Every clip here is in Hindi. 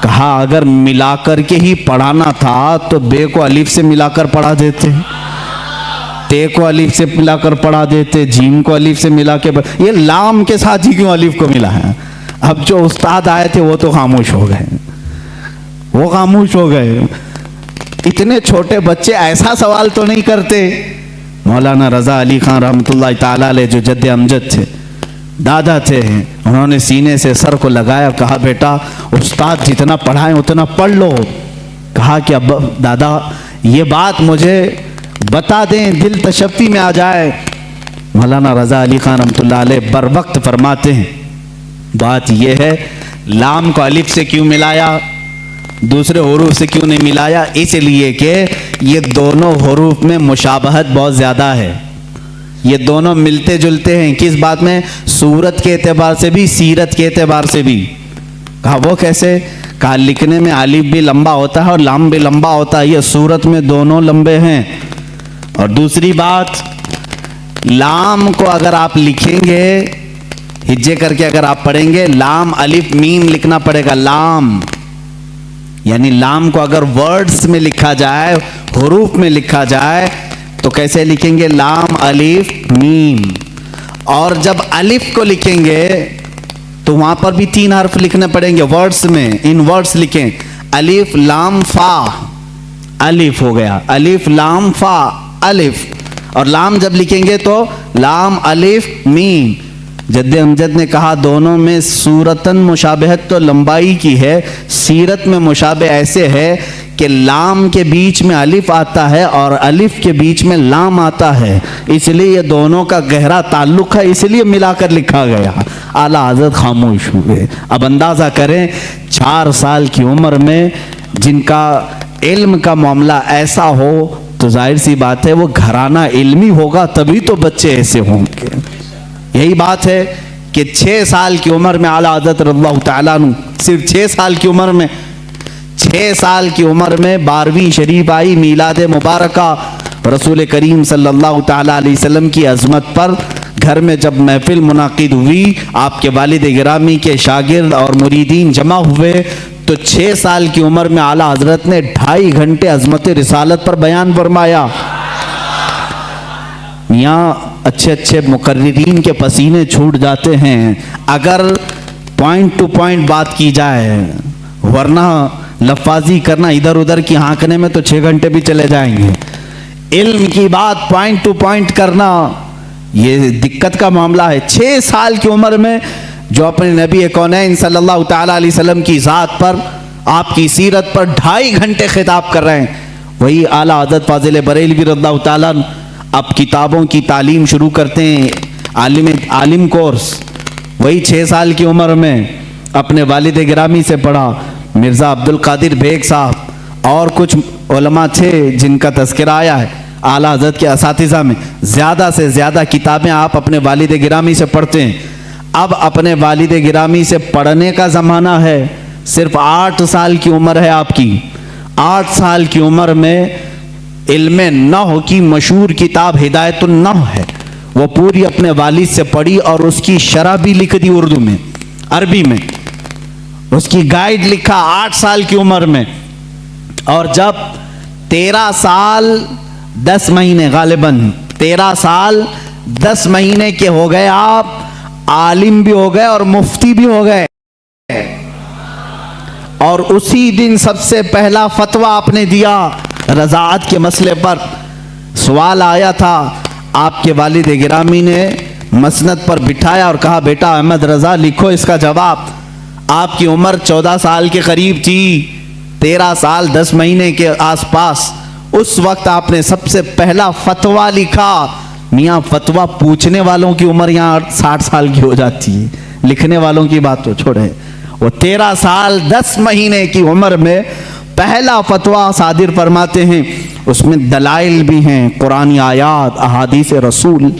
कहा अगर मिलाकर के ही पढ़ाना था तो बे को अलिफ से मिलाकर पढ़ा देते, ते को अलिफ से मिलाकर पढ़ा देते, जीम को अलिफ से मिला के ये लाम के साथ ही क्यों अलिफ को मिला है। अब जो उस्ताद आए थे वो तो खामोश हो गए, वो खामोश हो गए। इतने छोटे बच्चे ऐसा सवाल तो नहीं करते। मौलाना रजा अली खान रहमतुल्लाह ताला अलैह जो जद्दे अमजद थे, दादा थे, उन्होंने सीने से सर को लगाया, कहा बेटा उस्ताद जितना पढ़ाएं उतना पढ़ लो। कहा कि अब दादा ये बात मुझे बता दें, दिल तशफ्फी में आ जाए। मौलाना रजा अली खान रहमतुल्लाह अलैह बर वक्त फरमाते हैं बात यह है लाम को अलिफ से क्यों मिलाया, दूसरे हुरूफ से क्यों नहीं मिलाया, इसलिए कि ये दोनों हुरूफ में मुशाबहत बहुत ज़्यादा है, ये दोनों मिलते जुलते हैं। किस बात में? सूरत के एतबार से भी, सीरत के एतबार से भी। कहा वो कैसे? कहा लिखने में अलिफ भी लंबा होता है और लाम भी लंबा होता है, ये सूरत में दोनों लंबे हैं। और दूसरी बात, लाम को अगर आप लिखेंगे हिज्जे करके, अगर आप पढ़ेंगे लाम अलिफ मीम लिखना पड़ेगा, लाम यानी लाम को अगर वर्ड्स में लिखा जाए, हुरूफ में लिखा जाए तो कैसे लिखेंगे? लाम अलिफ मीम। और जब अलिफ को लिखेंगे तो वहां पर भी 3 हर्फ लिखने पड़ेंगे वर्ड्स में, इन वर्ड्स लिखें अलिफ लाम फा, अलिफ हो गया, अलिफ लाम फा अलिफ। और लाम जब लिखेंगे तो लाम अलिफ मीम। जद्दे अमजद ने कहा दोनों में सूरतन मुशाबहत तो लंबाई की है, सीरत में मुशाबह ऐसे है कि लाम के बीच में अलिफ आता है और अलिफ के बीच में लाम आता है, इसलिए ये दोनों का गहरा ताल्लुक है, इसलिए मिलाकर लिखा गया। आला हज़रत खामोश हुए। अब अंदाज़ा करें 4 साल की उम्र में जिनका इल्म का मामला ऐसा हो तो जाहिर सी बात है वो घराना इल्मी होगा, तभी तो बच्चे ऐसे होंगे। यही बात है कि 6 साल की उम्र में आला हज़रत रज़ियल्लाहु ताला अन्हु, सिर्फ 6 साल की उम्र में, 6 साल की उम्र में 12वीं शरीफ आई मीलाद मुबारका रसूल करीम सल्लल्लाहु ताला अलैहि वसल्लम की अज़मत पर। घर में जब महफिल मुनाकिद हुई, आपके वालिद गिरामी के शागिर्द और मुरीदीन जमा हुए, तो 6 साल की उम्र में आला हज़रत ने 2.5 घंटे अज़मत रिसालत पर बयान फरमाया। यहाँ अच्छे अच्छे मुकर्रिरीन के पसीने छूट जाते हैं अगर पॉइंट टू पॉइंट बात की जाए, वरना लफाजी करना इधर उधर की हाँकने में तो 6 घंटे भी चले जाएंगे। इल्म की बात पॉइंट टू पॉइंट करना ये दिक्कत का मामला है। 6 साल की उम्र में जो अपने नबी कौनैन सल्लल्लाहु ताला अलैहि वसल्लम की ज़ात पर, आपकी सीरत पर 2.5 घंटे खिताब कर रहे हैं, वही आला हज़रत फाज़िल बरेलवी रज़ियल्लाहु ताला अब किताबों की तालीम शुरू करते हैं, आलिम कोर्स। वही 6 साल की उम्र में अपने वालिद गिरामी से पढ़ा, मिर्ज़ा अब्दुल कादिर बेग साहब और कुछ उलमा थे जिनका तज़किरा आया है आला हज़रत के असातिज़ा में। ज़्यादा से ज़्यादा किताबें आप अपने वालिद गिरामी से पढ़ते हैं। अब अपने वालिद गिरामी से पढ़ने का ज़माना है। सिर्फ 8 साल की उम्र है आपकी। 8 साल की उम्र में इल्मे नहव की मशहूर किताब हिदायतुन नहव है, वो पूरी अपने वालिद से पढ़ी और उसकी शरह भी लिख दी उर्दू में, अरबी में, उसकी गाइड लिखा 8 साल की उम्र में। और जब 13 साल 10 महीने, गालिबन 13 साल 10 महीने के हो गए, आप आलिम भी हो गए और मुफ्ती भी हो गए। और उसी दिन सबसे पहला फतवा आपने दिया रज़ाअत के मसले पर। सवाल आया था, आपके वालिद गिरामी ने मसनद पर बिठाया और कहा बेटा अहमद रज़ा लिखो इसका जवाब। आपकी उम्र 14 साल के करीब थी, 13 साल 10 महीने के आसपास। उस वक्त आपने सबसे पहला फतवा लिखा। मियाँ फतवा पूछने वालों की उम्र यहाँ 60 साल की हो जाती है, लिखने वालों की बात तो छोड़े। वो 13 साल 10 महीने की उम्र में पहला फतवा सादिर फरमाते हैं, उसमें दलाइल भी हैं, कुरानी आयात, अहादीस रसूल।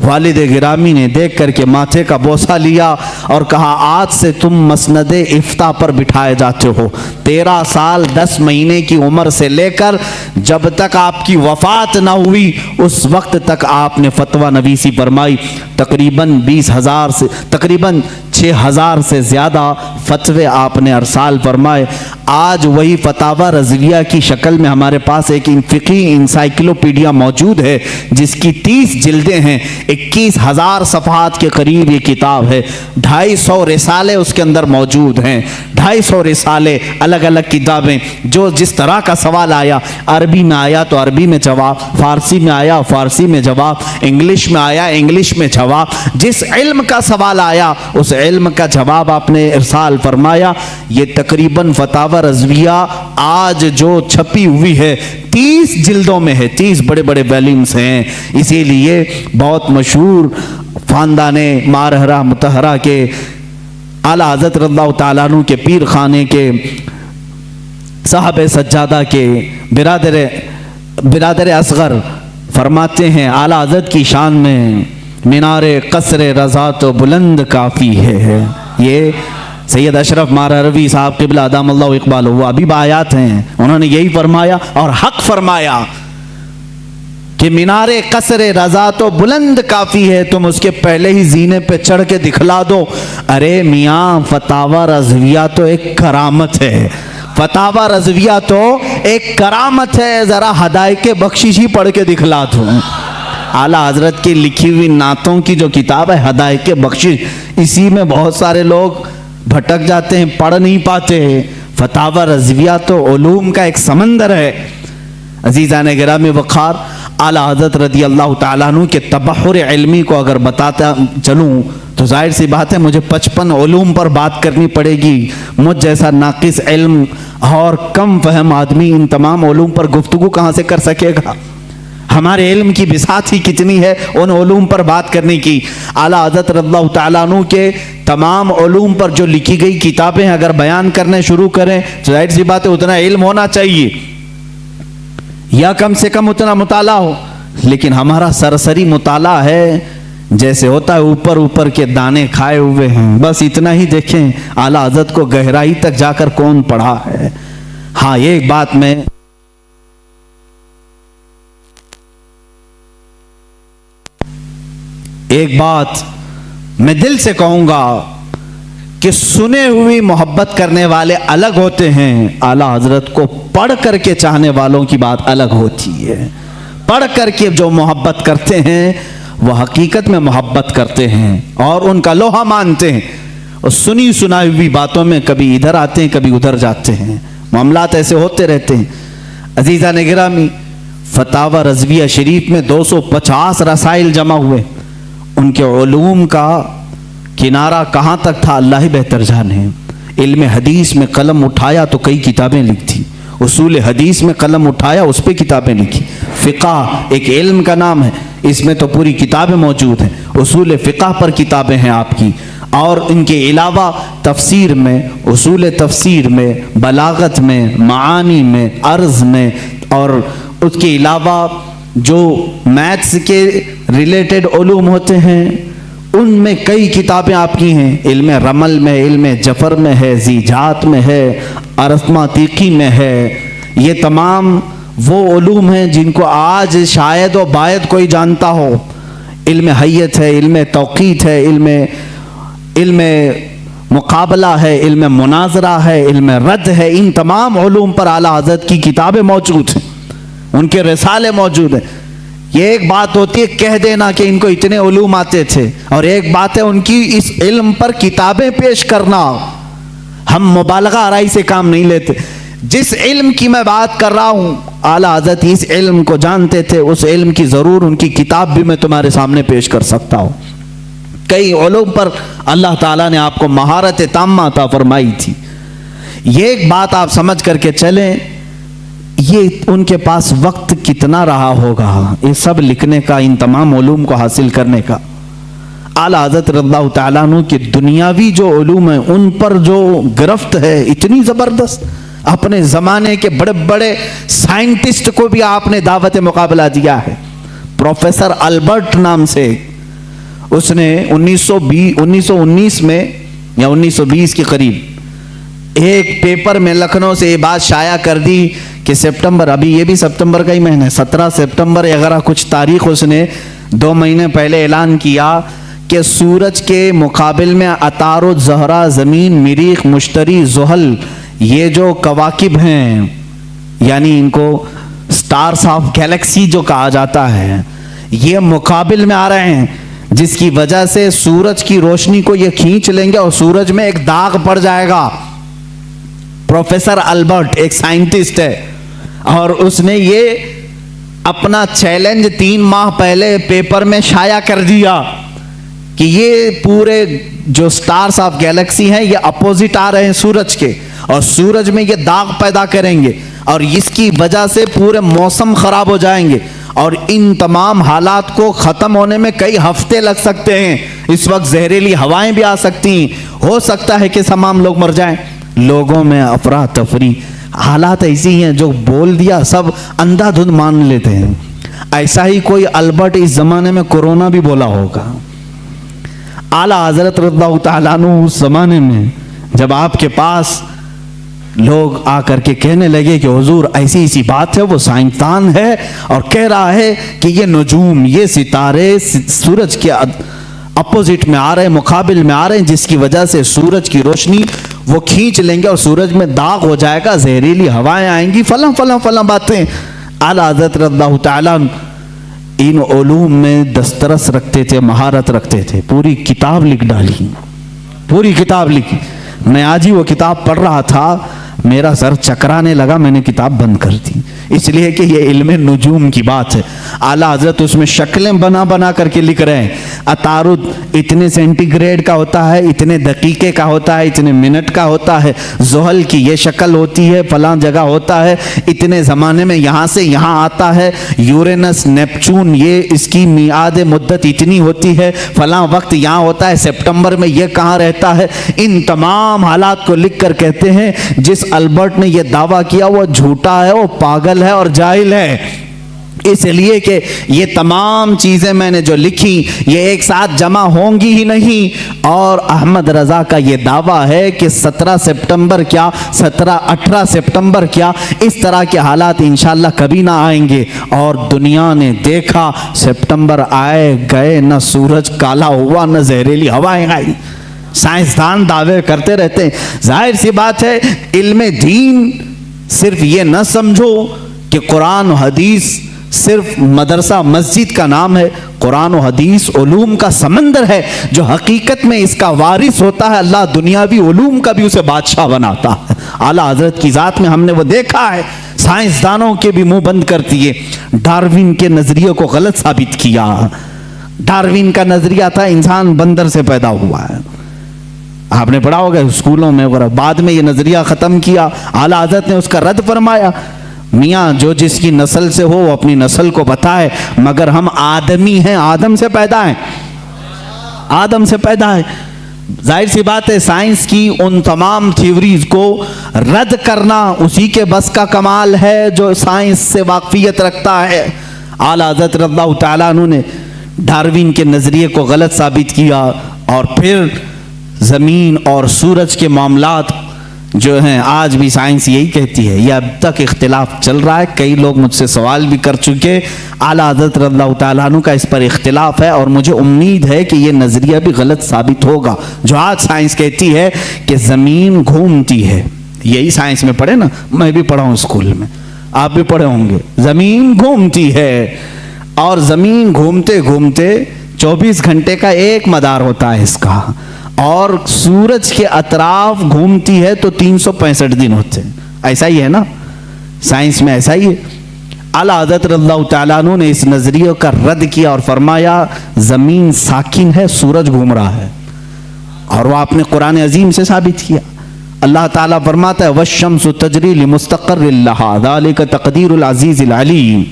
वालिद गिरामी ने देख करके माथे का बोसा लिया और कहा आज से तुम मसनद इफ्ता पर बिठाए जाते हो। 13 साल 10 महीने की उम्र से लेकर जब तक आपकी वफात ना हुई उस वक्त तक आपने फतवा नवीसी फरमाई। तकरीबन 20,000 से तकरीबन 6000 से ज़्यादा फतवे आपने अरसाल फरमाए। आज वही फतावा रज़विया की शक्ल में हमारे पास एक फ़िक़ी इंसाइक्लोपीडिया मौजूद है जिसकी 30 जिल्दें हैं, 21,000 सफ़हात के करीब ये किताब है। 250 रिसाले उसके अंदर मौजूद हैं, 250 रिसाले, अलग अलग किताबें। जो जिस तरह का सवाल आया, अरबी में आया तो अरबी में जवाब, फ़ारसी में आया फ़ारसी में जवाब, इंग्लिश में आया इंग्लिश में जवाब। जिस इल्म का सवाल आया उस इल्म का जवाब आपने इरसाल फरमाया। ये तकरीबन फतावा रज़विया आज जो छपी हुई है 30 जिल्दों में है, 30 बड़े बड़े वॉल्यूम्स हैं। इसीलिए बहुत मशहूर ख़ानदाने मारहरा मुतहरा के आला हज़रत रज़ियल्लाहु ताला अन्हु के पीर खाने के साहब सज्जादा के बिरादर असगर फरमाते हैं आला हज़रत की शान में, मीनारे कसरे रज़ा तो बुलंद काफ़ी है। ये सैयद अशरफ मारहरवी साहब क़िबला अदामल्लाहु इक़बालहु वो अभी बायात हैं, उन्होंने यही फरमाया और हक फरमाया कि मीनारे कसरे रज़ा तो बुलंद काफ़ी है, तुम उसके पहले ही जीने पे चढ़ के दिखला दो। अरे मियाँ, फतावा रज़विया तो एक करामत है, फतावा रज़विया तो एक करामत है, ज़रा हदायके बख्शिश ही पढ़ के दिखला दो। आला हज़रत की लिखी हुई नातों की जो किताब है हदायके बख्शिश, इसी में बहुत सारे लोग भटक जाते हैं, पढ़ नहीं पाते हैं। फतावा रज़विया तो उलूम का एक समंदर है। अज़ीज़ान गिरामी वक़ार, आला हज़रत रज़ी अल्लाह ताला अन्हु के तबहुर इल्मी को अगर बताता चलूँ तो जाहिर सी बात है मुझे 55 उलूम पर बात करनी पड़ेगी। मुझ जैसा नाकिस इल्म और कम फहम आदमी इन तमाम उलूम पर गुफ्तगू कहाँ से कर सकेगा। हमारे इल्म की बिसात ही कितनी है उन उलूम पर बात करने की। आला हज़रत रज़ियल्लाहु ताला अन्हु के तमाम उलूम पर जो लिखी गई किताबें अगर बयान करने शुरू करें तो जाहिर सी बात है उतना इल्म होना चाहिए या कम से कम उतना मुताला हो। लेकिन हमारा सरसरी मुताला है जैसे होता है ऊपर ऊपर के दाने खाए हुए हैं, बस इतना ही देखें। आला हज़रत को गहराई तक जाकर कौन पढ़ा है। हाँ, एक बात मैं दिल से कहूँगा कि सुने हुई मोहब्बत करने वाले अलग होते हैं, आला हज़रत को पढ़ करके चाहने वालों की बात अलग होती है। पढ़ करके जो मोहब्बत करते हैं वह हकीकत में मोहब्बत करते हैं और उनका लोहा मानते हैं, और सुनी सुनाई हुई बातों में कभी इधर आते हैं कभी उधर जाते हैं, मामलात ऐसे होते रहते हैं। अज़ीज़ान गिरामी, फतावा रज़विया शरीफ में 250 रसाइल जमा हुए। उनके उलूम का किनारा कहाँ तक था अल्लाह ही बेहतर जाने। इल्म हदीस में कलम उठाया तो कई किताबें लिखी, उसूल हदीस में कलम उठाया उस पर किताबें लिखी। फ़िक़ह एक इल्म का नाम है, इसमें तो पूरी किताबें मौजूद हैं। उसूल फ़िक़ह पर किताबें हैं आपकी, और इनके अलावा तफसीर में, उसूल तफसीर में, बलागत में, मानी में, अर्ज़ में, और उसके अलावा जो मैथ्स के रिलेटेड उलूम होते हैं उनमें कई किताबें आपकी हैं। इल्म रमल में, इल्म जफ़र में है, ज़ीजात में है, अरस्मातीकी में है। ये तमाम वो उलूम हैं जिनको आज शायद व बायद कोई जानता हो। इल्म हय्यत है, इल्म तौक़ीत है, इल्म मुकाबला है, इल्म मुनाजरा है, इल्म रद्द है। इन तमाम उलूम पर आला हज़रत की किताबें मौजूद हैं, उनके रिसाले मौजूद हैं। ये एक बात होती है कह देना कि इनको इतने उलूम आते थे, और एक बात है उनकी इस इल्म पर किताबें पेश करना। हम मुबालगा आराई से काम नहीं लेते। जिस इल्म की मैं बात कर रहा हूँ आला हज़रत इस इल्म को जानते थे, उस इल्म की ज़रूर उनकी किताब भी मैं तुम्हारे सामने पेश कर सकता हूँ। कई उलूम पर अल्लाह ताला ने आपको महारत ताम्मा अता फरमाई थी। ये एक बात आप समझ करके चलें, ये उनके पास वक्त कितना रहा होगा ये सब लिखने का, इन तमाम उलूम को हासिल करने का। आला हज़रत रज़ियल्लाहु ताला अन्हु की दुनियावी जो उलूम है उन पर जो गिरफ्त है इतनी ज़बरदस्त, अपने ज़माने के बड़े बड़े साइंटिस्ट को भी आपने दावत मुकाबला दिया है। प्रोफेसर अल्बर्ट नाम से, उसने 1919 में या 1920 के करीब एक पेपर में लखनऊ से ये बात शाया कर दी कि सितंबर, अभी ये भी सितंबर का ही महीना है, 17 सितंबर 11 कुछ तारीख, उसने 2 महीने पहले ऐलान किया कि सूरज के मुकाबिल में अतारो ज़हरा, ज़मीन, मरीख, मुश्तरी, ज़ुहल, ये जो कवाकिब हैं, यानी इनको स्टार्स ऑफ गैलेक्सी जो कहा जाता है, ये मुकाबिल में आ रहे हैं, जिसकी वजह से सूरज की रोशनी को ये खींच लेंगे और सूरज में एक दाग पड़ जाएगा। प्रोफेसर अल्बर्ट एक साइंटिस्ट है और उसने ये अपना चैलेंज 3 माह पहले पेपर में शाया कर दिया कि ये पूरे जो स्टार्स ऑफ गैलेक्सी हैं ये अपोजिट आ रहे हैं सूरज के, और सूरज में ये दाग पैदा करेंगे और इसकी वजह से पूरे मौसम खराब हो जाएंगे और इन तमाम हालात को ख़त्म होने में कई हफ्ते लग सकते हैं। इस वक्त जहरीली हवाएं भी आ सकती हैं, हो सकता है कि तमाम लोग मर जाएं। लोगों में अफरा तफरी, हालात ऐसी हैं जो बोल दिया सब अंधाधुंध मान लेते हैं। ऐसा ही कोई अल्बर्ट इस ज़माने में कोरोना भी बोला होगा। आला हज़रत रज़ियल्लाहु ताला अन्हु उस ज़माने में जब आपके पास लोग आकर के कहने लगे कि हुजूर ऐसी ऐसी बात है, वो साइंसदान है और कह रहा है कि ये नजूम, ये सितारे सूरज के अपोजिट में आ रहे हैं, मुकाबिल में आ रहे हैं, जिसकी वजह से सूरज की रोशनी वो खींच लेंगे और सूरज में दाग हो जाएगा, जहरीली हवाएं आएंगी, फला फला फला बातें। आला हज़रत रज़ियल्लाहु ताला इन उलूम में दस्तरस रखते थे, महारत रखते थे, पूरी किताब लिख डाली, पूरी किताब लिखी। मैं आज ही वो किताब पढ़ रहा था, मेरा सर चकराने लगा, मैंने किताब बंद कर दी, इसलिए कि ये इल्म नुजूम की बात है। आला हज़रत उसमें शक्लें बना बना करके लिख रहे हैं, अतारुद इतने सेंटीग्रेड का होता है, इतने दकीके का होता है, इतने मिनट का होता है, ज़ुहल की ये शक्ल होती है, फलां जगह होता है, इतने ज़माने में यहाँ से यहाँ आता है, यूरेनस नेपचून ये इसकी मियाद मुद्दत इतनी होती है, फलां वक्त यहाँ होता है, सितंबर में ये कहाँ रहता है। इन तमाम हालात को लिख कर कहते हैं जिस अल्बर्ट ने यह दावा किया वो झूठा है, वो पागल है और जाहिल है, इसलिए कि ये तमाम चीज़ें मैंने जो लिखी ये एक साथ जमा होंगी ही नहीं। और अहमद रज़ा का ये दावा है कि 17 सितंबर क्या, 17-18 सितंबर क्या, इस तरह के हालात इंशाल्लाह कभी ना आएंगे। और दुनिया ने देखा, सितंबर आए गए, न सूरज काला हुआ न जहरीली हवाएं आई। साइंसदान दावे करते रहते हैं। जाहिर सी बात है, इल्म दीन सिर्फ ये न समझो कि कुरान और हदीस सिर्फ मदरसा मस्जिद का नाम है। कुरान और हदीस उलूम का समंदर है, जो हकीकत में इसका वारिस होता है। अल्लाह दुनियावी उलूम का भी उसे बादशाह बनाता है। आला हजरत की ज़ात में हमने वो देखा है। साइंसदानों के भी मुंह बंद कर दिए, डार्विन के नजरिए को गलत साबित किया। डार्विन का नजरिया था इंसान बंदर से पैदा हुआ है, आपने पढ़ा होगा स्कूलों में वगैरह। बाद में ये नजरिया खत्म किया, आला हज़रत ने उसका रद्द फरमाया, मियाँ जो जिसकी नस्ल से हो वो अपनी नस्ल को बताए, मगर हम आदमी हैं, आदम से पैदा हैं, आदम से पैदा है। जाहिर सी बात है, साइंस की उन तमाम थ्योरीज को रद्द करना उसी के बस का कमाल है जो साइंस से वाकफियत रखता है। आला हज़रत रज़ियल्लाहु ताला अन्हु ने डार्विन के नजरिए को गलत साबित किया और फिर ज़मीन और सूरज के मामलात जो हैं आज भी साइंस यही कहती है। यह अब तक इख्तिलाफ चल रहा है, कई लोग मुझसे सवाल भी कर चुके। आला हज़रत रज़ियल्लाहु ताला अन्हु का इस पर इख्तिलाफ है और मुझे उम्मीद है कि यह नज़रिया भी गलत साबित होगा। जो आज साइंस कहती है कि ज़मीन घूमती है, यही साइंस में पढ़े ना, मैं भी पढ़ा हूँ स्कूल में, आप भी पढ़े होंगे। ज़मीन घूमती है और ज़मीन घूमते घूमते 24 घंटे का एक मदार होता है इसका, और सूरज के अतराफ घूमती है तो 365 दिन होते हैं। ऐसा ही है ना, साइंस में ऐसा ही है। आला हज़रत रज़ियल्लाहु ताला अन्हु ने इस नजरिए का रद्द किया और फरमाया जमीन साकिन है, सूरज घूम रहा है, और वो आपने कुरान अजीम से साबित किया। अल्लाह ताला फरमाता है वश्शम्सु तजरी लिमुस्तक़र्रिन लहा ज़ालिका तक़दीरुल अज़ीज़िल अलीम।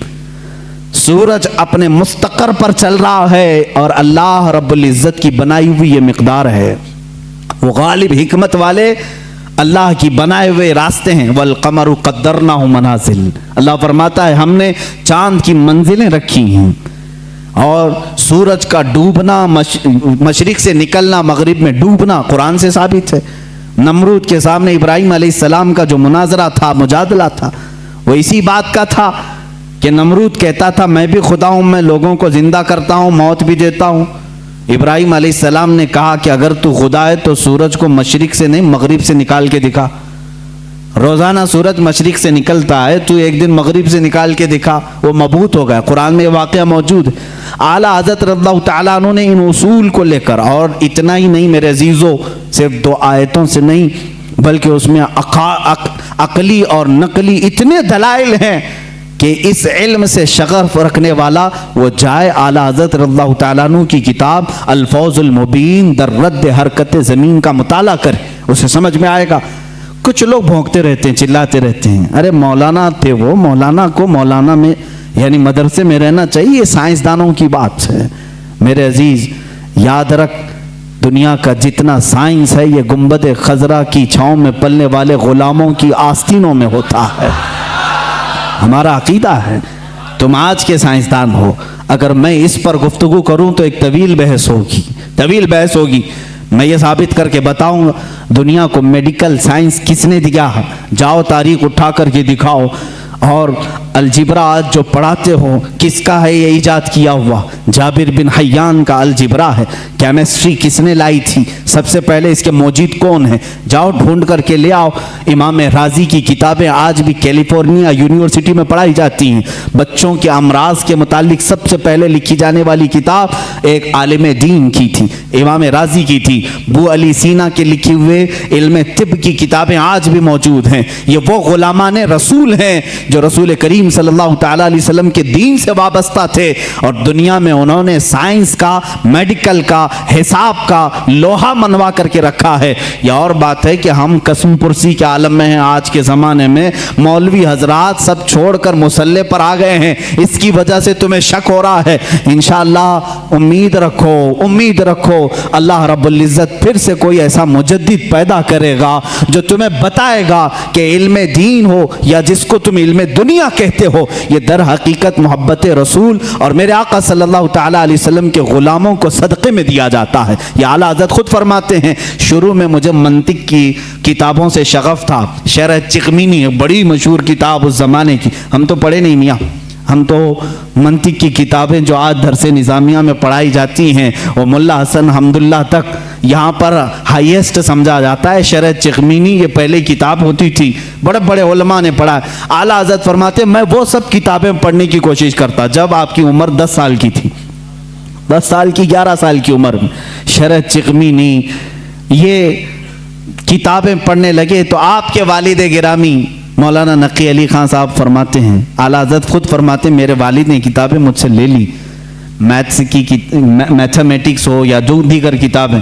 सूरज अपने मुस्तकर पर चल रहा है और अल्लाह रब्बुल इज़्ज़त की बनाई हुई ये मिक़दार है। वो गालिब हिकमत वाले अल्लाह की बनाए हुए रास्ते हैं। वल क़मरु क़द्दरनाहु मनाज़िल, अल्लाह फरमाता है हमने चांद की मंजिलें रखी हैं, और सूरज का डूबना, मशरिक से निकलना, मगरिब में डूबना कुरान से साबित है। नमरूद के सामने इब्राहिम अलैहिस्सलाम का जो मुनाजरा था, मुजादला था, वो इसी बात का था कि नमरूद कहता था मैं भी खुदा हूँ, मैं लोगों को जिंदा करता हूँ, मौत भी देता हूँ। इब्राहिम अलैहिस्सलाम ने कहा कि अगर तू खुदा है तो सूरज को मशरिक से नहीं मगरिब से निकाल के दिखा। रोजाना सूरज मशरिक से निकलता है, तू एक दिन मगरिब से निकाल के दिखा, वो मबूत हो गया। कुरान में वाक़या मौजूद है। आला हज़रत रज़ियल्लाहु ताला अन्हु ने इन उसूल को लेकर, और इतना ही नहीं मेरे अजीज़ों, सिर्फ 2 आयतों से नहीं बल्कि उसमें अकली और नकली इतने दलाइल हैं कि इस इल्म से शगफ रखने वाला वो जाए आला हज़रत रज़ियल्लाहु ताला अन्हु की किताब अल-फौज़ुल मुबीन दर रद्द हरकत ज़मीन का मुताला करे, उसे समझ में आएगा। कुछ लोग भौंकते रहते हैं, चिल्लाते रहते हैं, अरे मौलाना थे वो, मौलाना को मौलाना में यानी मदरसे में रहना चाहिए, साइंसदानों की बात है। मेरे अजीज याद रख, दुनिया का जितना साइंस है ये गुंबद खजरा की छांव में पलने वाले गुलामों की आस्तीनों में होता है। हमारा अकीदा है। तुम आज के साइंसदान हो, अगर मैं इस पर गुफ्तगू करूं तो एक तवील बहस होगी। मैं ये साबित करके बताऊंगा दुनिया को मेडिकल साइंस किसने दिया है, जाओ तारीख उठा करके दिखाओ। और अलजिब्रा आज जो पढ़ाते हो किसका है ये इजाद किया हुआ? जाबिर बिन हयान का अलजिब्रा है। केमिस्ट्री किसने लाई थी? सबसे पहले इसके मौजूद कौन है? जाओ ढूंढ करके ले आओ। इमाम राजी की किताबें आज भी कैलिफोर्निया यूनिवर्सिटी में पढ़ाई जाती हैं। बच्चों के अमराज के मुतालिक सबसे पहले लिखी जाने वाली किताब एक आलिम दीन की थी, इमाम राजी की थी। बू अली सीना के लिखे हुए इल्म तिब की किताबें आज भी मौजूद हैं। ये वो गुलामान रसूल हैं जो रसूल करीम सल्लल्लाहु ताला अलैहि वसल्लम के दीन से वाबस्ता थे, और दुनिया में उन्होंने साइंस का, मेडिकल का, हिसाब का लोहा मनवा करके रखा है। यह और बात है कि हम कसम पुरसी के आलम में हैं। आज के ज़माने में मौलवी हजरात सब छोड़कर मुसल्ले पर आ गए हैं, इसकी वजह से तुम्हें शक हो रहा है। इंशाअल्लाह उम्मीद रखो अल्लाह रब्बुल इज़्ज़त फिर से कोई ऐसा मुजद्दिद पैदा करेगा जो तुम्हें बताएगा कि इल्म दीन हो या जिसको तुम इल्म दुनिया कहते हो, ये दर हकीकत मोहब्बत रसूल और मेरे आका सल्लल्लाहु ताला अलैहि वसल्लम के गुलामों को सदक़े में दिया जाता है। ये आला हज़रत खुद फरमाते हैं, शुरू में मुझे मंतिक की किताबों से शगफ था। शरह चिकमीनी बड़ी मशहूर किताब उस ज़माने की, हम तो पढ़े नहीं मियाँ, हम तो मंतिक की किताबें जो आज दरसे निज़ामिया में पढ़ाई जाती हैं वो मुल्ला हसन हम्दुल्लाह तक यहाँ पर हाईएस्ट समझा जाता है। शरह चिकमीनी ये पहले किताब होती थी, बड़े बड़े उलमा ने पढ़ा। आला हज़रत फरमाते मैं वो सब किताबें पढ़ने की कोशिश करता जब आपकी उम्र 10 साल की थी, 10 साल की 11 साल की उम्र में शरह चिकमीनी ये किताबें पढ़ने लगे तो आपके वालिद गिरामी मौलाना नकी अली खान साहब फरमाते हैं, आला हज़रत खुद फरमाते हैं मेरे वालिद ने किताबें मुझसे ले ली, मैथ्स की मैथमेटिक्स हो या जो दीगर किताबें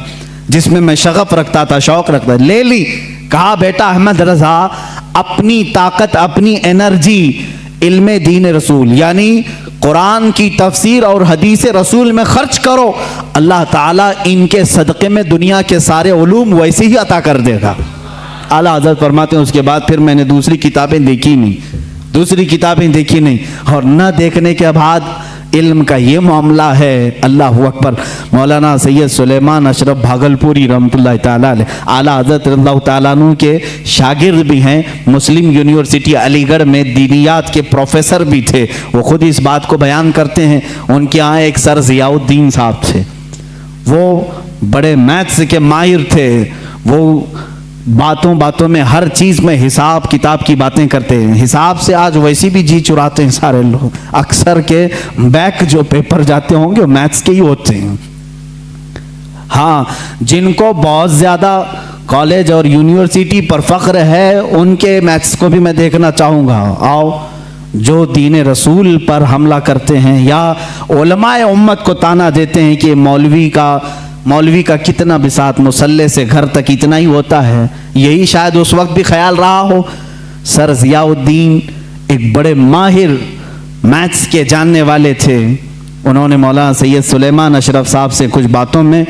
जिसमें मैं शगफ रखता था, शौक़ रखता था, ले ली। कहा बेटा अहमद रज़ा अपनी ताकत, अपनी एनर्जी इल्म दीन रसूल यानी कुरान की तफसीर और हदीस रसूल में खर्च करो, अल्लाह ताला इनके सदक़े में दुनिया के सारे उलूम वैसे ही अता कर देगा। आला हज़रत फरमाते हैं उसके बाद फिर मैंने दूसरी किताबें देखी नहीं, और न देखने के बाद इल्म का ये मामला है। अल्लाह अकबर। मौलाना सैयद सुलेमान अशरफ भागलपुरी रहमतुल्लाह ताला अलैह आला हज़रत रज़ियल्लाहु ताला अन्हु के शागिर्द भी हैं, मुस्लिम यूनिवर्सिटी अलीगढ़ में दीनियात के प्रोफेसर भी थे। वो खुद इस बात को बयान करते हैं। उनके यहाँ एक सर ज़ियाउद्दीन साहब थे, वो बड़े मैथ्स के माहिर थे। वो बातों में हर चीज़ में हिसाब किताब की बातें करते हैं। हिसाब से आज वैसे भी जी चुराते हैं सारे लोग। अक्सर के बैक जो पेपर जाते होंगे वो मैथ्स के ही होते हैं। हाँ, जिनको बहुत ज़्यादा कॉलेज और यूनिवर्सिटी पर फ़ख्र है उनके मैथ्स को भी मैं देखना चाहूँगा। आओ, जो दीन रसूल पर हमला करते हैं या उलमाए उम्मत को ताना देते हैं कि मौलवी का कितना बिसात मुसल्ले से घर तक इतना ही होता है, यही शायद उस वक्त भी ख्याल रहा हो। सर ज़ियाउद्दीन एक बड़े माहिर मैथ्स के जानने वाले थे। उन्होंने मौलाना सैयद सुलेमान अशरफ साहब से कुछ बातों में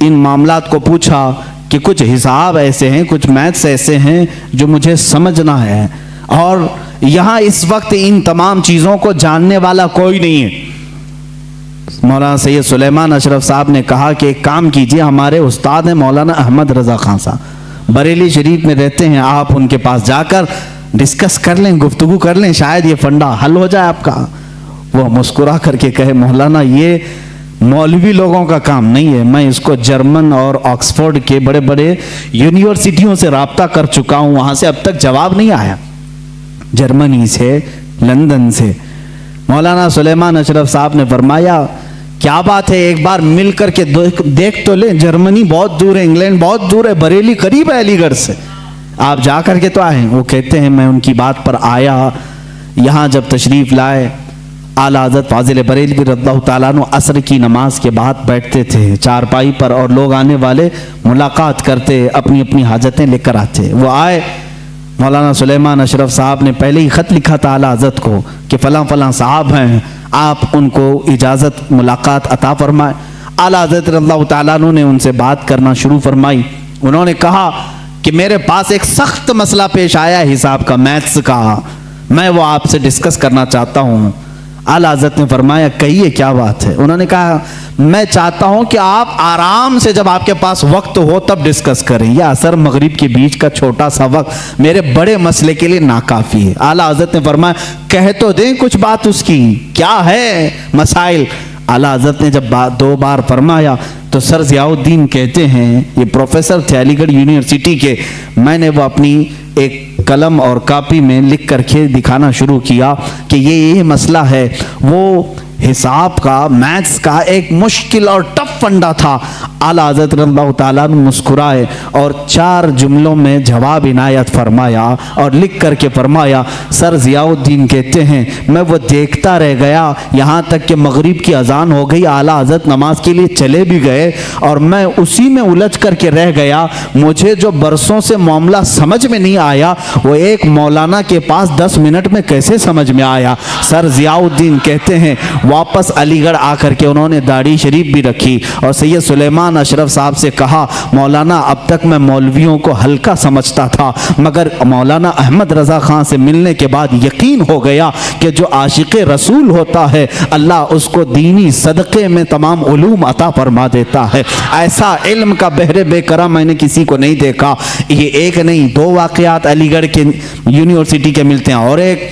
इन मामलात को पूछा कि कुछ हिसाब ऐसे हैं, कुछ मैथ्स ऐसे हैं जो मुझे समझना है, और यहाँ इस वक्त इन तमाम चीज़ों को जानने वाला कोई नहीं है। मौलाना सैयद सुलेमान अशरफ साहब ने कहा कि एक काम कीजिए, हमारे उस्ताद हैं मौलाना अहमद रज़ा खान साहब, बरेली शरीफ में रहते हैं, आप उनके पास जाकर डिस्कस कर लें, गुफ्तगू कर लें, शायद ये फंडा हल हो जाए आपका। वो मुस्कुरा करके कहे, मौलाना ये मौलवी लोगों का काम नहीं है। मैं इसको जर्मन और ऑक्सफोर्ड के बड़े बड़े यूनिवर्सिटियों से राब्ता कर चुका हूं, वहां से अब तक जवाब नहीं आया। जर्मनी से, लंदन से मौलाना सुलेमान अशरफ साहब ने फरमाया क्या बात है, एक बार मिल करके देख तो ले। जर्मनी बहुत दूर है, इंग्लैंड बहुत दूर है, बरेली करीब है अलीगढ़ से, आप जा करके तो आए। वो कहते हैं मैं उनकी बात पर आया, यहाँ जब तशरीफ लाए आला हज़रत फाजिल बरेलवी रज़ियल्लाहु ताला अन्हु असर की नमाज के बाद बैठते थे चारपाई पर, और लोग आने वाले मुलाकात करते, अपनी अपनी हाजतें लेकर आते। वो आए, मौलाना सुलेमान अशरफ साहब ने पहले ही ख़त लिखा था आला हज़रत को कि फ़लाँ फ़लाँ साहब हैं, आप उनको इजाज़त मुलाकात अता फरमाएं। आला हज़रत रज़ियल्लाहु ताला अन्हु ने उनसे बात करना शुरू फरमाई। उन्होंने कहा कि मेरे पास एक सख्त मसला पेश आया है हिसाब का, मैथ्स का, मैं वो आपसे डिस्कस करना चाहता हूँ। आला हज़रत ने फरमाया कहिए क्या बात है। उन्होंने कहा मैं चाहता हूं कि आप आराम से जब आपके पास वक्त हो तब डिस्कस करें, यह असर मगरिब के बीच का छोटा सा वक्त मेरे बड़े मसले के लिए नाकाफी है। आला हज़रत ने फरमाया कह तो दें कुछ बात उसकी, क्या है मसाइल। आला हज़रत ने जब दो बार फरमाया तो सर ज़ियाउद्दीन कहते हैं, ये प्रोफेसर थे अलीगढ़ यूनिवर्सिटी के, मैंने वो अपनी एक कलम और कापी में लिख करके दिखाना शुरू किया कि ये मसला है। वो हिसाब का, मैथ्स का एक मुश्किल और टफ फंडा था। आला हज़रत रज़ियल्लाहु ताला अन्हु मुस्कुराए और 4 जुमलों में जवाब इनायत फरमाया और लिख करके फरमाया सर ज़ियाउद्दीन कहते हैं मैं वो देखता रह गया यहाँ तक कि मगरिब की अजान हो गई, आला हज़रत नमाज के लिए चले भी गए और मैं उसी में उलझ करके रह गया। मुझे जो बरसों से मामला समझ में नहीं आया वो एक मौलाना के पास 10 मिनट में कैसे समझ में आया। सर ज़ियाउद्दीन कहते हैं वापस अलीगढ़ आकर के उन्होंने दाढ़ी शरीफ भी रखी और सैयद सुलेमान अशरफ साहब से कहा मौलाना अब तक मैं मौलवियों को हल्का समझता था, मगर मौलाना अहमद रज़ा खान से मिलने के बाद यकीन हो गया कि जो आशिक़ रसूल होता है अल्लाह उसको दीनी सदक़े में तमाम उलूम अता फरमा देता है। ऐसा इल्म का बहरे बेकरा मैंने किसी को नहीं देखा। ये एक नहीं 2 वाक़यात अलीगढ़ के यूनिवर्सिटी के मिलते हैं। और एक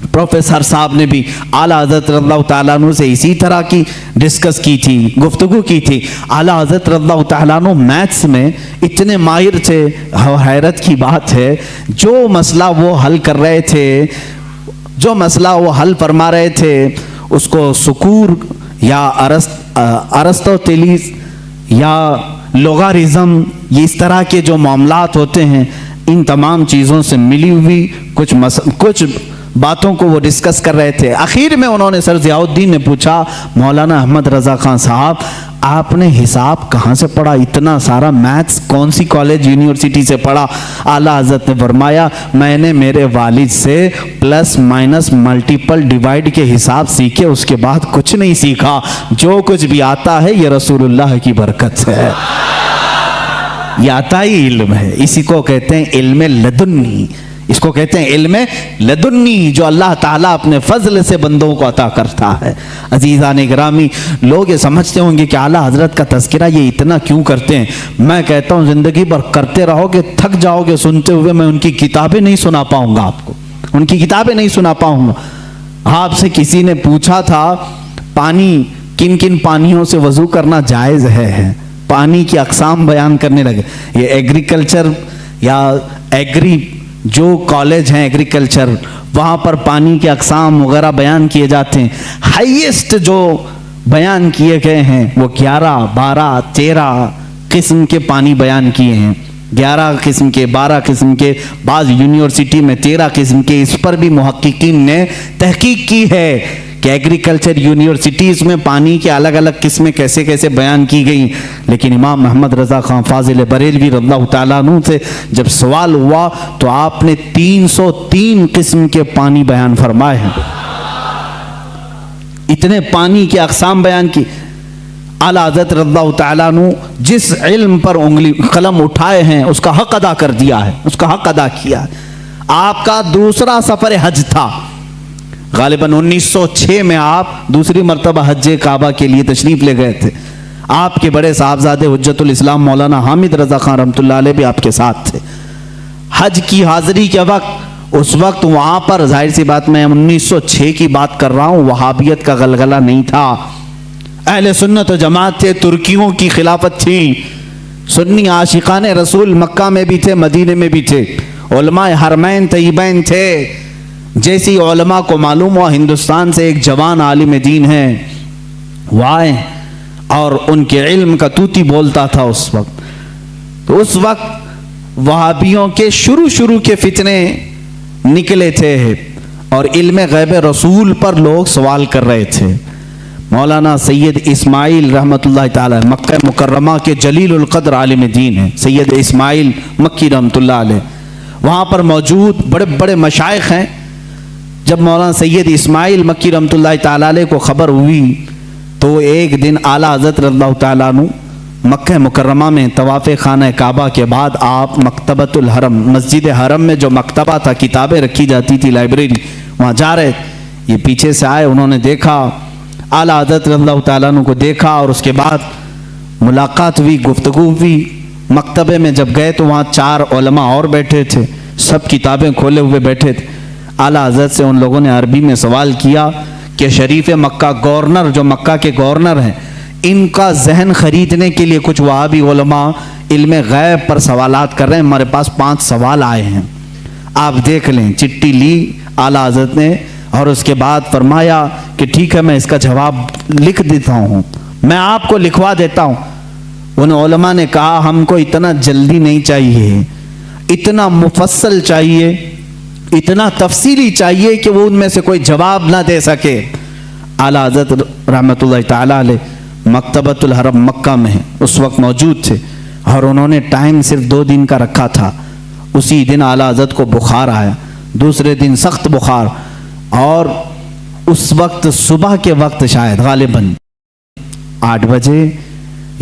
प्रोफेसर साहब ने भी आला हज़रत रज़ियल्लाहु ताला अन्हु से इसी तरह की डिस्कस की थी, गुफ्तगू की थी। आला हज़रत रज़ियल्लाहु ताला अन्हु मैथ्स में इतने माहिर थे, हैरत की बात है, जो मसला वो हल कर रहे थे, जो मसला वो हल फरमा रहे थे, उसको सुकूर या अरस्तोतेलिस या लोगारिज़म, ये इस तरह के जो मामलात होते हैं, इन तमाम चीज़ों से मिली हुई कुछ बातों को वो डिस्कस कर रहे थे। आखिर में उन्होंने सर ज़ियाउद्दीन ने पूछा मौलाना अहमद रज़ा खान साहब आपने हिसाब कहाँ से पढ़ा, इतना सारा मैथ्स कौन सी कॉलेज यूनिवर्सिटी से पढ़ा। आला हज़रत ने फरमाया मैंने मेरे वालिद से प्लस माइनस मल्टीपल डिवाइड के हिसाब सीखे, उसके बाद कुछ नहीं सीखा। जो कुछ भी आता है ये रसूलुल्लाह की बरकत है, ये आता ही इल्म है। इसी को कहते हैं इल्म लदुन्नी, इसको कहते हैं इल्म लदुन्नी, जो अल्लाह ताला अपने फजल से बंदों को अता करता है। अजीज़ान गिरामी, लोग ये समझते होंगे कि आला हज़रत का तज़किरा ये इतना क्यों करते हैं। मैं कहता हूँ ज़िंदगी भर करते रहोगे, थक जाओगे सुनते हुए। मैं उनकी किताबें नहीं सुना पाऊँगा आपको, उनकी किताबें नहीं सुना पाऊँगा। आपसे किसी ने पूछा था पानी, किन किन पानियों से वज़ू करना जायज़ है, पानी की अक़साम बयान करने लगे। ये एग्रीकल्चर या एग्री जो कॉलेज हैं एग्रीकल्चर, वहाँ पर पानी के अक़साम वगैरह बयान किए जाते हैं। हाईएस्ट जो बयान किए गए हैं वो 11, 12, 13 किस्म के पानी बयान किए हैं। 11 किस्म के, 12 किस्म के, बाज़ यूनिवर्सिटी में 13 किस्म के। इस पर भी मुहक्किकीन ने तहकीक की है कि एग्रीकल्चर यूनिवर्सिटीज़ में पानी के अलग अलग किस्में कैसे कैसे बयान की गई। लेकिन इमाम अहमद रज़ा खान फाजिल बरेलवी रज़ियल्लाहु ताला अन्हु से जब सवाल हुआ तो आपने 303 किस्म के पानी बयान फरमाए हैं। इतने पानी के अक़साम बयान की। आला हज़रत रज़ियल्लाहु ताला अन्हु जिस इल्म पर उंगली कलम उठाए हैं उसका हक अदा कर दिया है, उसका हक अदा किया है। आपका दूसरा सफ़र हज था, गालिबन 1906 में आप दूसरी मरतबा हज काबा के लिए तशरीफ़ ले गए थे। आपके बड़े साहबजादे हुज्जतुल इस्लाम मौलाना हामिद रज़ा खान रहमतुल्लाह अलैह भी आपके साथ थे। हज की हाज़िरी के वक्त, उस वक्त वहाँ पर जाहिर सी बात मैं 1906 की बात कर रहा हूँ, वहाबियत का गलगला नहीं था। अहले सुन्नत व जमात थे, तुर्कियों की खिलाफत थी, सुन्नी आशिकान रसूल मक्का में भी थे, मदीने में भी थे, उलमाए हरमैन तय्यबैन थे। जैसी उलमा को मालूम हुआ हिंदुस्तान से एक जवान आलिम दीन है, वो आए और उनके इल्म का तूती बोलता था उस वक्त। तो उस वक्त वहाबियों के शुरू के फितने निकले थे और इल्म गैब रसूल पर लोग सवाल कर रहे थे। मौलाना सैयद इस्माइल रहमतुल्लाह ताला मक्का मुकर्रमा के जलीलुल कद्र आलिम दीन है, सैयद इस्माइल मक्की रहमतुल्लाह अलैह, वहाँ पर मौजूद बड़े बड़े मशाइख हैं। जब मौलाना सैयद इस्माइल मक्की रहमतुल्लाह ताला अलैह को खबर हुई तो एक दिन आला हज़रत रज़ियल्लाहु ताला अन्हु मक्का मुकर्रमा में तवाफ़े खाना काबा के बाद आप मकतबतुल हरम, मस्जिद हरम में जो मकतबा था, किताबें रखी जाती थी, लाइब्रेरी, वहाँ जा रहे। ये पीछे से आए, उन्होंने देखा, आला हज़रत रज़ियल्लाहु ताला अन्हु को देखा और उसके बाद मुलाकात हुई, गुफ्तगू हुई। मकतबे में जब गए तो वहाँ 4 उलमा और बैठे थे, सब किताबें खोले हुए बैठे थे। आला हज़रत से उन लोगों ने अरबी में सवाल किया कि शरीफ मक्का गवर्नर, जो मक्का के गवर्नर हैं, इनका जहन खरीदने के लिए कुछ वहाबी उलमा इल्म गैब पर सवालात कर रहे हैं, हमारे पास 5 सवाल आए हैं, आप देख लें। चिट्ठी ली आला हज़रत ने और उसके बाद फरमाया कि ठीक है, मैं इसका जवाब लिख देता हूँ, मैं आपको लिखवा देता हूँ। उन उलमा ने कहा हमको इतना जल्दी नहीं चाहिए, इतना मुफस्सल चाहिए, इतना तफसीली चाहिए कि वो उनमें से कोई जवाब ना दे सके। आला हज़रत रहमतुल्लाह ताला अलैह मकतबतुल हरम मक्का में उस वक्त मौजूद थे और उन्होंने टाइम सिर्फ 2 दिन का रखा था। उसी दिन आला हज़रत को बुखार आया, दूसरे दिन सख्त बुखार, और उस वक्त सुबह के वक्त शायद गालिबन 8 बजे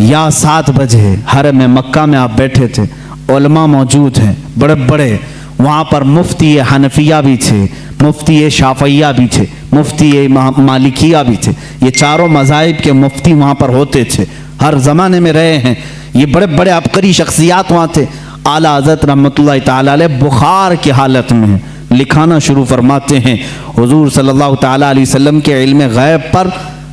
या 7 बजे हरम मक्का में आप बैठे थे, उलमा मौजूद हैं बड़े बड़े, वहाँ पर मुफ्ती हनफिया भी थे, मुफ्ती शाफिया भी थे, मुफ्ती मालिकिया भी थे। ये चारों मज़ाहिब के मुफ्ती वहाँ पर होते थे, हर ज़माने में रहे हैं। ये बड़े बड़े अबकरी शख्सियात वहाँ थे। आला हज़रत रहमतुल्लाह ताला अलैह बुखार की हालत में लिखाना शुरू फरमाते हैं, हुजूर सल्लल्लाहु ताला अलैहि वसल्लम के इल्म गैब पर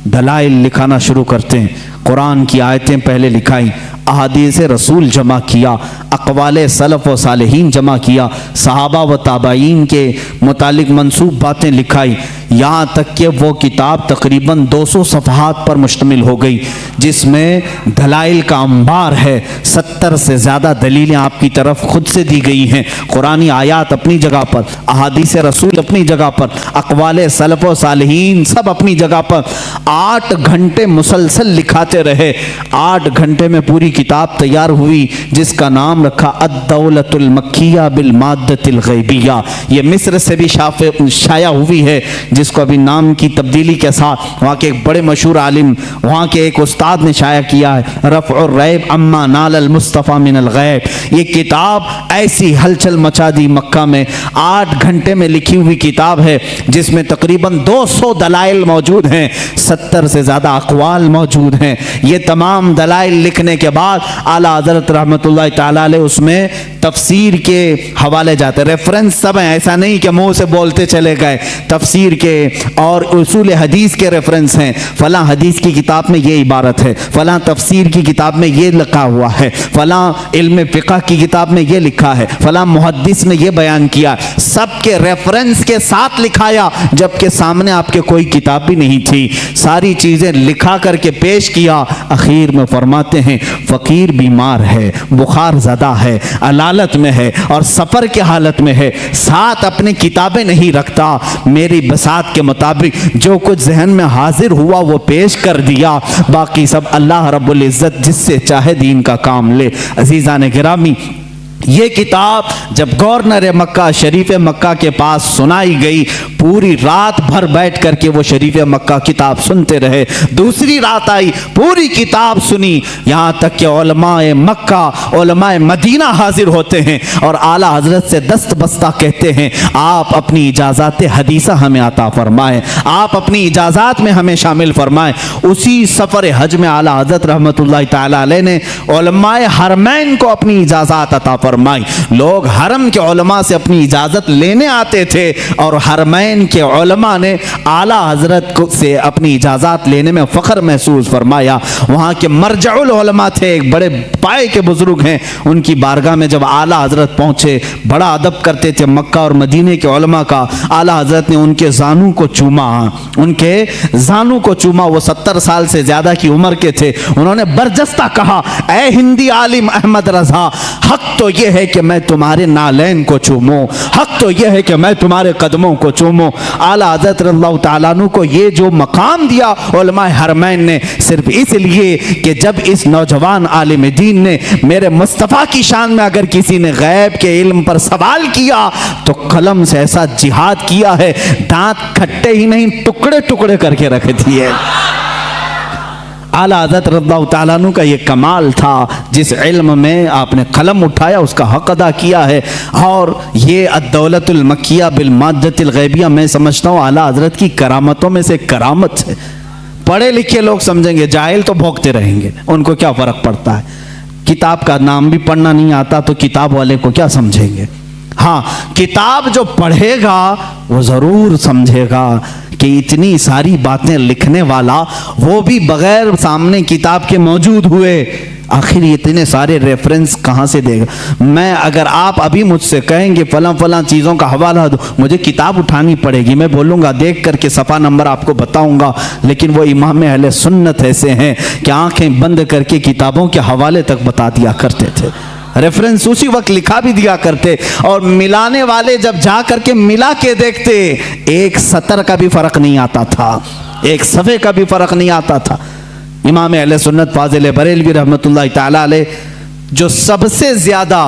दलाइल लिखाना शुरू करते हैं। कुरान की आयतें पहले लिखाई, अहादीस रसूल जमा किया, अक़वाले सलफ़ व सालिहीन जमा किया, सहाबा व ताबाईन के मुतालिक मंसूब बातें लिखाई, यहाँ तक कि वो किताब तकरीबन 200 सफ़हात पर मुश्तमिल हो गई, जिसमें दलाइल का अंबार है। 70 से ज़्यादा दलीलें आपकी तरफ खुद से दी गई हैं, कुरानी आयात अपनी जगह पर, अहादीस रसूल अपनी जगह पर, अक़वाले सलफ़ व सालिहीन सब अपनी जगह पर। 8 घंटे मुसलसल लिखाते रहे, 8 घंटे में पूरी किताब तैयार हुई, जिसका नाम रखा अद-दौलतुल मक्किया बिल माद्दतिल गैबिया। ये मिस्र से भी शाया हुई है, जिसको अभी नाम की तब्दीली के साथ वहाँ के एक बड़े मशहूर आलिम, वहाँ के एक उस्ताद ने शाया किया है, रफ़उर रैब अम्मा नालल मुस्तफ़ा मिनल गैब। ये किताब ऐसी हलचल मचा दी मक्का में, 8 घंटे में लिखी हुई किताब है, जिसमें तकरीबन 200 दलाइल मौजूद हैं, 70 से ज़्यादा अक़वाल मौजूद हैं। ये तमाम दलाइल लिखने के बाद आला हज़रत रहमतुल्लाह ताला अलैह उसमें तफसीर के हवाले जाते, रेफरेंस सब हैं, ऐसा नहीं कि मुंह से बोलते चले गए। तफसीर के और उसूल हदीस के रेफरेंस हैं, फलां हदीस की किताब में ये इबारत है, फलां तफसीर की किताब में ये लिखा हुआ है, फलां इल्म फ़िक़्ह की किताब में ये लिखा है, फलां मुहद्दिस ने ये बयान किया, सबके रेफरेंस के साथ लिखाया, जबकि सामने आपके कोई किताब भी नहीं थी। सारी चीज़ें लिखा करके पेश किया। आखिर में फरमाते हैं फ़कीर बीमार है, बुखार ज़दा है, अलालत में है और सफ़र के हालत में है, साथ अपनी किताबें नहीं रखता, मेरी बसात के मुताबिक जो कुछ जहन में हाजिर हुआ वो पेश कर दिया, बाकी सब अल्लाह रब्बुल इज़्ज़त जिससे चाहे दीन का काम ले। अज़ीज़ान गिरामी, ये किताब जब गवर्नर मक्का शरीफ मक्का के पास सुनाई गई, पूरी रात भर बैठ करके वो शरीफ मक्का किताब सुनते रहे। दूसरी रात आई, पूरी किताब सुनी, यहाँ तक कि उलमाए मक्का उलमाए मदीना हाजिर होते हैं और आला हजरत से दस्त बस्ता कहते हैं, आप अपनी इजाज़ात हदीसा हमें अता फरमाएं, आप अपनी इजाज़ात में हमें शामिल फरमाएं। उसी सफ़र हज में आला हजरत रहमतुल्लाह ताला अलैह ने उलमाए हरमैन को अपनी इजाज़ात अता फरमाई। लोग हरम के उलमा से अपनी इजाज़त लेने आते थे और हरमैन हरमैन के उलमा ने आला हजरत को से अपनी इजाज़त लेने में फ़ख्र महसूस फरमाया। वहाँ के मरजउल उलमा थे, एक बड़े पाए के बुजुर्ग हैं, उनकी बारगाह में जब आला हजरत पहुँचे, बड़ा अदब करते थे मक्का और मदीने के उलमा का। आला हजरत ने उनके जानू को चूमा, उनके जानू को चूमा। वो 70 साल से ज़्यादा की उम्र के थे। उन्होंने बरजस्ता कहा, ए हिंदी आलिम अहमद रज़ा, हक तो यह है कि मैं तुम्हारे नालैन को चूमूं, हक तो यह है कि मैं तुम्हारे कदमों को चूमूं। आला हज़रत रज़ियल्लाहु ताला अन्हु को ये जो मकाम दिया उलमा हरमैन ने, सिर्फ इसलिए कि जब इस नौजवान आलिम दीन ने मेरे मुस्तफ़ा की शान में अगर किसी ने गैब के इल्म पर सवाल किया तो कलम से ऐसा जिहाद किया है, दांत खट्टे ही नहीं टुकड़े टुकड़े करके रख दिए। आला हज़रत रज़ियल्लाहु ताला अन्हु का ये कमाल था, जिस इल्म में आपने कलम उठाया उसका हक अदा किया है। और ये अद्दौलतुल मक्किया बिल माद्दतिल गैबिया, मैं समझता हूँ आला हज़रत की करामतों में से करामत है। पढ़े लिखे लोग समझेंगे, जाहिल तो भोंकते रहेंगे, उनको क्या फ़र्क पड़ता है। किताब का नाम भी पढ़ना नहीं आता तो किताब वाले को क्या समझेंगे। हाँ, किताब जो पढ़ेगा वो ज़रूर समझेगा कि इतनी सारी बातें लिखने वाला वो भी बगैर सामने किताब के मौजूद हुए, आखिर इतने सारे रेफरेंस कहाँ से देगा। मैं अगर आप अभी मुझसे कहेंगे फलां चीज़ों का हवाला दो, मुझे किताब उठानी पड़ेगी, मैं बोलूँगा देख करके सफ़ा नंबर आपको बताऊँगा। लेकिन वो इमाम अहले सुन्नत ऐसे हैं कि आँखें बंद करके किताबों के हवाले तक बता दिया करते थे, रेफरेंस उसी वक्त लिखा भी दिया करते। और मिलाने वाले जब जा करके मिला के देखते, एक सतर का भी फ़र्क नहीं आता था, एक सफ़े का भी फ़र्क नहीं आता था। इमाम अहले सुन्नत फाजिल बरेलवी रहमतुल्लाह ताला अलैह, जो सबसे ज़्यादा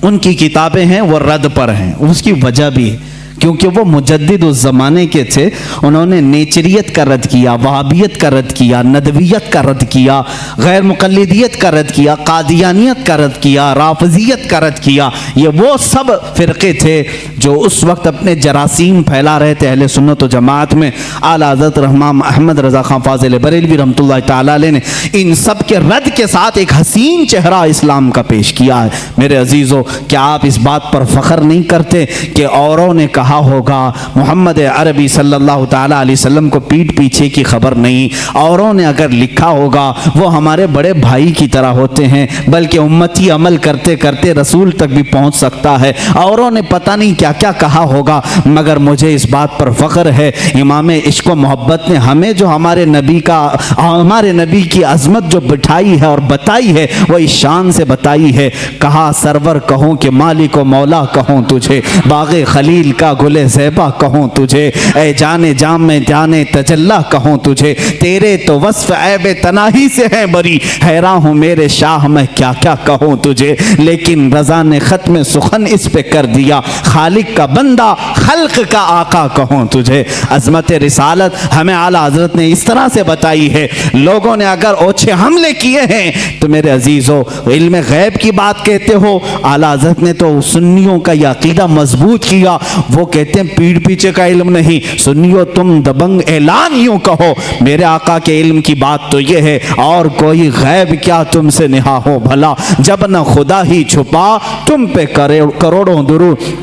उनकी किताबें हैं वो रद्द पर हैं। उसकी वजह भी है क्योंकि वो मुजद्दिद उस ज़माने के थे। उन्होंने नेचरियत का रद्द किया, वहाबियत का रद्द किया, नदवियत का रद्द किया, गैर मुक़ल्लिदियत का रद्द किया, कादियानियत का रद्द किया, राफ़िज़ियत का रद्द किया। ये वो सब फ़िरक़े थे जो उस वक्त अपने जरासीम फैला रहे थे अहले सुन्नत व जमात में। आला हज़रत रहमान अहमद रज़ा ख़ान फ़ाज़िल बरेलवी रहमतुल्लाह ताला अलैह ने इन सब के रद्द के साथ एक हसीन चेहरा इस्लाम का पेश किया है। मेरे अजीज़ों, क्या आप इस बात पर फ़ख्र नहीं करते कि औरों ने कहा होगा मोहम्मद अरबी सल्लल्लाहु ताला अलैहि वसल्लम को पीठ पीछे की खबर नहीं, औरों ने अगर लिखा होगा वो हमारे बड़े भाई की तरह होते हैं, बल्कि उम्मती अमल करते करते रसूल तक भी पहुंच सकता है। औरों ने पता नहीं क्या क्या कहा होगा, मगर मुझे इस बात पर फ़ख्र है इमाम इश्क व मोहब्बत ने हमें जो हमारे नबी की अज़मत जो बिठाई है और बताई है वो इस शान से बताई है। कहा सरवर कहूँ कि मालिक व मौला कहूँ तुझे, बाग़े खलील का गुले ज़ैबा कहूँ तुझे, ए जाने जाम में जाने तजल्ला कहूँ तुझे, तेरे तो वस्फ़ ऐब तनाही से हैं बरी, हैरान हूँ मेरे शाह मैं क्या क्या कहूँ तुझे। लेकिन रज़ा ने ख़त्म सुखन इस पे कर दिया, खालिक का बंदा खल्क का आका कहूँ तुझे। अज़मत रिसालत हमें आला हज़रत ने इस तरह से बताई है। लोगों ने अगर ओछे हमले किए हैं तो मेरे अजीज़ों, इल्म गैब की बात कहते हो, आला हज़रत ने तो सुन्नियों का यह अक़ीदा मजबूत किया। वो कहते हैं पीठ पीछे का इल्म नहीं, सुनियो तुम दबंग ऐलान यूं कहो, मेरे आका के इल्म की बात तो ये है, और कोई गैब क्या तुमसे निहा हो भला, जब न खुदा ही छुपा तुम पे करोड़ों दुरूद,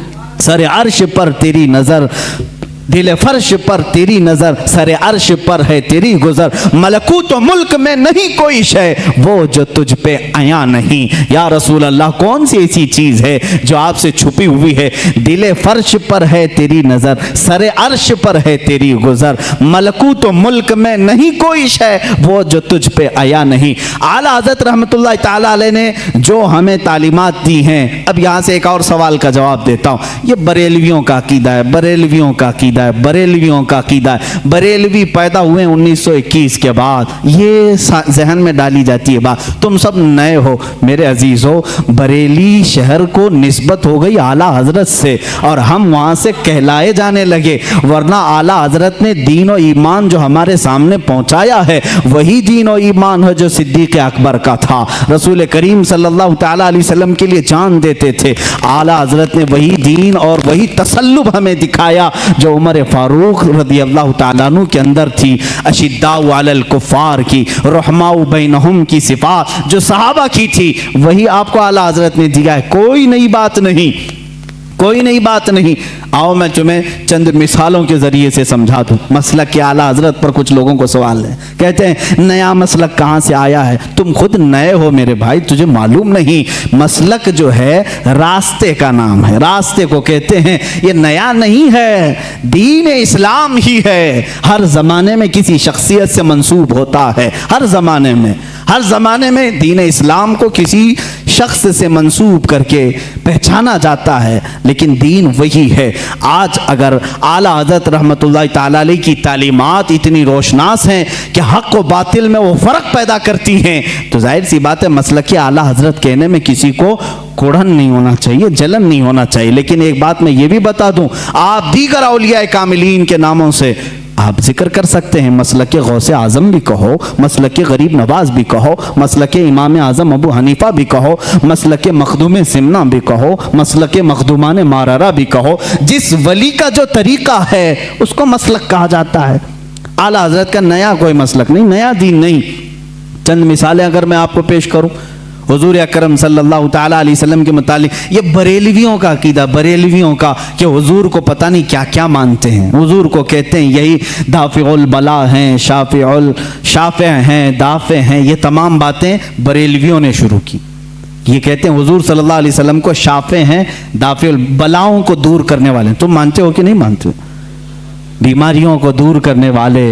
सरे अर्श पर तेरी नजर, दिल फर्श पर तेरी नजर, सरे अर्श पर है तेरी गुजर, मलकूत मुल्क में नहीं कोई शय वो जो तुझ पे आया नहीं। या रसूल अल्लाह, कौन सी ऐसी चीज है जो आपसे छुपी हुई है। दिल फर्श पर है तेरी नजर, सरे अर्श पर है तेरी गुजर, मलकूत मुल्क में नहीं कोई शय वो जो तुझ पे आया नहीं। आला हज़रत रहमतुल्लाह ताला अलैह ने जो हमें तालीमात दी हैं। अब यहाँ से एक और सवाल का जवाब देता हूँ। ये बरेलवियों का अकीदा है, बरेलवियों का अकीदा है, बरेलवियों का अकीदा है। बरेलवी पैदा हुए 1921 के बाद, ये जहन में डाली जाती है बात। तुम सब नए हो मेरे अजीज़ों, बरेली शहर को निस्बत हो गई आला हजरत से और हम वहाँ से कहलाए जाने लगे, वरना आला हजरत ने दीन और ईमान जो हमारे सामने पहुँचाया है वही दीन और ईमान है जो सिद्दीक़ अकबर का था। रसूल करीम सल्लल्लाहु ताला अलैहि वसल्लम के लिए जान देते थे। आला हजरत ने वही दीन और वही तसल्लुब हमें दिखाया जो उमर फारूक रज़ी अल्लाह ताला अन्हु के अंदर थी। अशिद्दाउ अलल कुफ़ार की, रहमाउ बैनहुम की सिफ़ात जो सहाबा की थी वही आपको आला हजरत ने दिया है। कोई नई बात नहीं, कोई नई बात नहीं। आओ मैं तुम्हें चंद मिसालों के जरिए से समझा दूं। मसलक के आला हजरत पर कुछ लोगों को सवाल है, कहते हैं नया मसलक कहाँ से आया है? तुम खुद नए हो मेरे भाई, तुझे मालूम नहीं। मसलक जो है रास्ते का नाम है, रास्ते को कहते हैं। ये नया नहीं है, दीन इस्लाम ही है। हर जमाने में किसी शख्सियत से मंसूब होता है, हर जमाने में, हर जमाने में दीन इस्लाम को किसी शख्स से मंसूब करके पहचाना जाता है, लेकिन दीन वही है। आज अगर आला हज़रत रहमतुल्लाह ताला अलैह की तालीमात इतनी रोशनास हैं कि हक़ व बातिल में वो फ़र्क पैदा करती हैं, तो जाहिर सी बात है मसलक आला हज़रत कहने में किसी को कुढ़न नहीं होना चाहिए, जलन नहीं होना चाहिए। लेकिन एक बात मैं ये भी बता दूं, आप दीगर औलिया कामिलीन के नामों से आप जिक्र कर सकते हैं। मसलक गौसे आज़म भी कहो, मसलक गरीब नवाज भी कहो, मसलक इमाम आज़म अबू हनीफा भी कहो, मसलक मखदूम सिमना भी कहो, मसलक मखदूमान मारारा भी कहो। जिस वली का जो तरीका है उसको मसलक कहा जाता है। आला हज़रत का नया कोई मसलक नहीं, नया दीन नहीं। चंद मिसालें अगर मैं आपको पेश करूं, हुजूर अकरम सल्लल्लाहु ताला अलैहि वसल्लम के मुतालिक ये बरेलवियों का अकीदा, बरेलवियों का कि हुजूर को पता नहीं क्या क्या मानते हैं। हुजूर को कहते हैं यही दाफ़िउल बला हैं, शाफ़े हैं, दाफ़े हैं। ये तमाम बातें बरेलवियों ने शुरू की। ये कहते हैं हुजूर सल्लल्लाहु अलैहि वसल्लम को शाफ़े हैं, दाफ़िउल बलाओं को दूर करने वाले। तुम मानते हो कि नहीं मानते हो? बीमारियों को दूर करने वाले।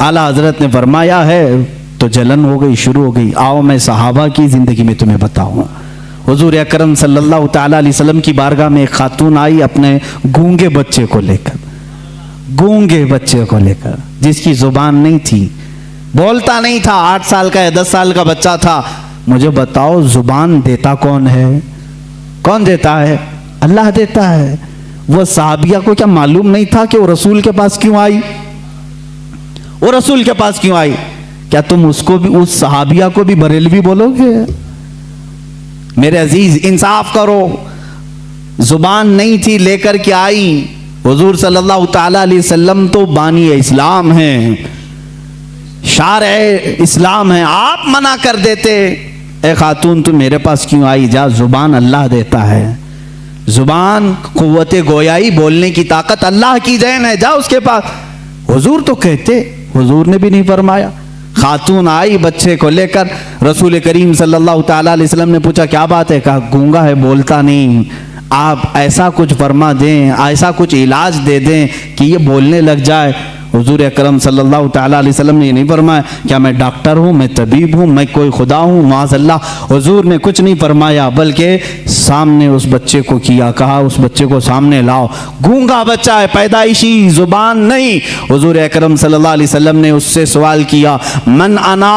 आला हज़रत ने फरमाया है तो जलन हो गई, शुरू हो गई। आओ मैं सहाबा की ज़िंदगी में तुम्हें बताऊँ। हुजूर अकरम सल्लल्लाहु ताला अलैहि वसल्लम की बारगाह में एक खातून आई अपने गूंगे बच्चे को लेकर, गूंगे बच्चे को लेकर, जिसकी ज़ुबान नहीं थी, बोलता नहीं था, 8 साल का या 10 साल का बच्चा था। मुझे बताओ ज़ुबान देता कौन है? कौन देता है? अल्लाह देता है। वो सहाबिया को क्या मालूम नहीं था कि वो रसूल के पास क्यों आई? वो रसूल के पास क्यों आई? क्या तुम उसको भी, उस सहाबिया को भी बरेलवी बोलोगे? मेरे अजीज इंसाफ करो। जुबान नहीं थी, लेकर के आई। हुजूर सल्लल्लाहु ताला अलैहि वसल्लम तो बानी इस्लाम हैं, शारे इस्लाम हैं। आप मना कर देते, ए खातून तुम मेरे पास क्यों आई? जा, जुबान अल्लाह देता है। जुबान कुव्वते गोयाई, बोलने की ताकत अल्लाह की देन है, जा उसके पास। हुजूर तो कहते, हुजूर ने भी नहीं फरमाया। खातून आई बच्चे को लेकर, रसूल करीम सल्लल्लाहु ताला अलैहि वसल्लम ने पूछा क्या बात है? कहा गूंगा है, बोलता नहीं। आप ऐसा कुछ फरमा दें, ऐसा कुछ इलाज दे दें कि ये बोलने लग जाए। हुजूर अकरम सल्लल्लाहु ताला अलैहि वसल्लम ने ये नहीं फरमाया क्या मैं डॉक्टर हूँ, मैं तबीब हूँ, मैं कोई खुदा हूँ, माज़अल्लाह। हुजूर ने कुछ नहीं फरमाया, बल्कि सामने उस बच्चे को किया, कहा उस बच्चे को सामने लाओ। गूंगा बच्चा है, पैदाइशी, जुबान नहीं। हुजूर अकरम सल्लल्लाहु अलैहि वसल्लम ने उससे सवाल किया, मन अना,